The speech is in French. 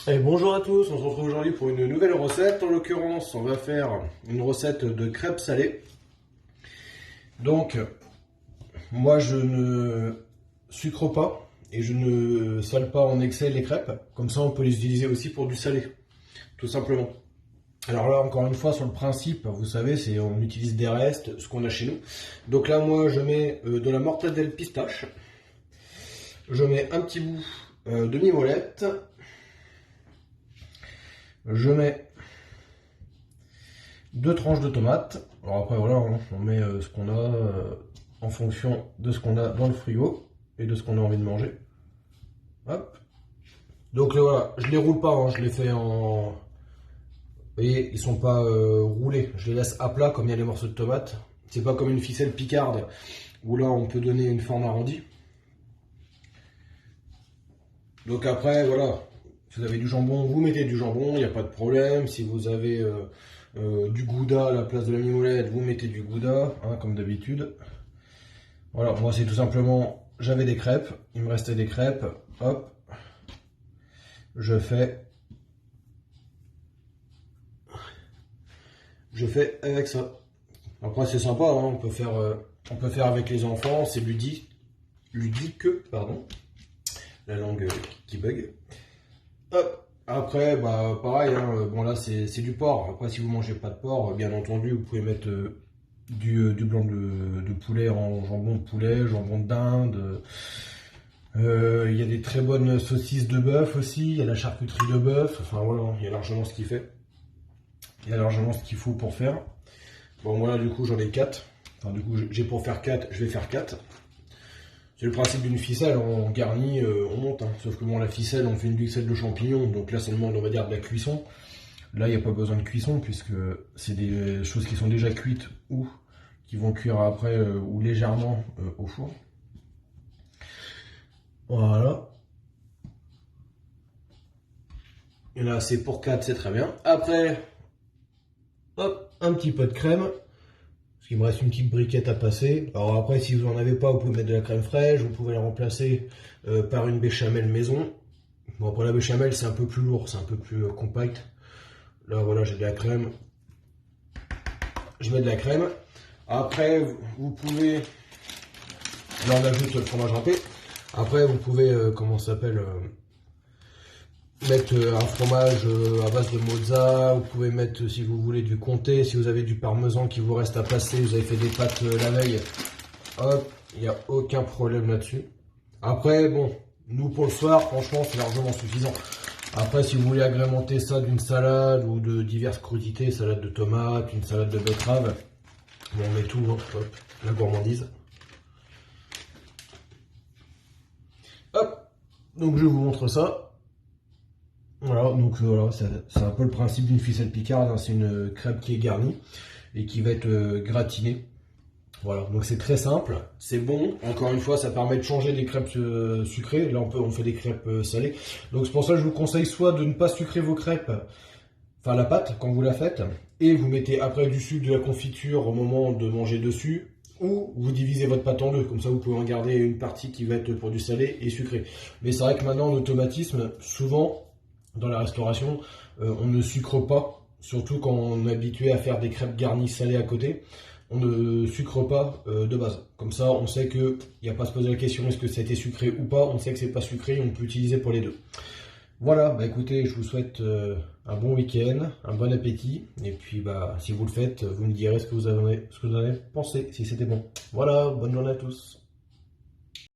Et bonjour à tous, on se retrouve aujourd'hui pour une nouvelle recette. En l'occurrence, on va faire une recette de crêpes salées. Donc, moi je ne sucre pas et je ne sale pas en excès les crêpes. Comme ça, on peut les utiliser aussi pour du salé, tout simplement. Alors là, encore une fois, sur le principe, vous savez, c'est on utilise des restes, ce qu'on a chez nous. Donc là, moi, je mets de la mortadelle pistache. Je mets un petit bout de mimolette. Je mets 2 tranches de tomates. Alors après voilà, on met ce qu'on a en fonction de ce qu'on a dans le frigo et de ce qu'on a envie de manger. Hop. Donc là voilà, je les roule pas, je les fais en... Vous voyez, ils sont pas roulés. Je les laisse à plat comme il y a les morceaux de tomates. C'est pas comme une ficelle picarde où là on peut donner une forme arrondie. Donc après voilà, si vous avez du jambon, vous mettez du jambon, il n'y a pas de problème. Si vous avez du gouda à la place de la mimolette, vous mettez du gouda, comme d'habitude. Voilà, moi c'est tout simplement, j'avais des crêpes, il me restait des crêpes, hop, je fais avec ça. Après c'est sympa, on peut faire avec les enfants, c'est ludique, pardon, la langue qui bug. Hop. Après, bah pareil, bon là c'est du porc. Après, si vous mangez pas de porc, bien entendu, vous pouvez mettre du blanc de poulet en jambon de poulet, jambon de dinde. Il y a des très bonnes saucisses de bœuf aussi, il y a la charcuterie de bœuf. Enfin voilà, il y a largement ce qu'il fait. Il y a largement ce qu'il faut pour faire. Bon, voilà, du coup, j'en ai 4. Enfin, du coup, j'ai pour faire 4, je vais faire 4. C'est le principe d'une ficelle, on garnit, on monte. Sauf que bon, la ficelle, on fait une ficelle de champignons, donc là ça demande, on va dire, de la cuisson. Là, il n'y a pas besoin de cuisson, puisque c'est des choses qui sont déjà cuites ou qui vont cuire après ou légèrement au four. Voilà. Et là, c'est pour 4, c'est très bien. Après, hop, un petit peu de crème. Parce qu'il me reste une petite briquette à passer. Alors après, si vous n'en avez pas, vous pouvez mettre de la crème fraîche. Vous pouvez la remplacer par une béchamel maison. Bon, après la béchamel, c'est un peu plus lourd, c'est un peu plus compact. Là, voilà, j'ai de la crème. Je mets de la crème. Après, vous pouvez... Là, on ajoute le fromage râpé. Après, vous pouvez, comment ça s'appelle mettre un fromage à base de mozza, vous pouvez mettre si vous voulez du comté, si vous avez du parmesan qui vous reste à passer, vous avez fait des pâtes la veille, hop, il n'y a aucun problème là-dessus. Après, bon, nous pour le soir, franchement, c'est largement suffisant. Après, si vous voulez agrémenter ça d'une salade ou de diverses crudités, salade de tomates, une salade de betterave, bon, on met tout, hop, la gourmandise. Hop, donc je vous montre ça. Voilà, donc voilà, c'est un peu le principe d'une ficelle picarde, c'est une crêpe qui est garnie et qui va être gratinée. Voilà, donc c'est très simple, c'est bon, encore une fois ça permet de changer des crêpes sucrées, là on fait des crêpes salées. Donc c'est pour ça que je vous conseille soit de ne pas sucrer vos crêpes, enfin la pâte quand vous la faites, et vous mettez après du sucre, de la confiture au moment de manger dessus, ou vous divisez votre pâte en deux, comme ça vous pouvez en garder une partie qui va être pour du salé et sucré. Mais c'est vrai que maintenant en automatisme, souvent, dans la restauration, on ne sucre pas, surtout quand on est habitué à faire des crêpes garnies salées à côté, on ne sucre pas de base. Comme ça, on sait qu'il n'y a pas à se poser la question est-ce que ça a été sucré ou pas, on sait que c'est pas sucré, on peut utiliser pour les deux. Voilà, bah écoutez, je vous souhaite un bon week-end, un bon appétit, et puis bah si vous le faites, vous me direz ce que vous en avez pensé, si c'était bon. Voilà, bonne journée à tous.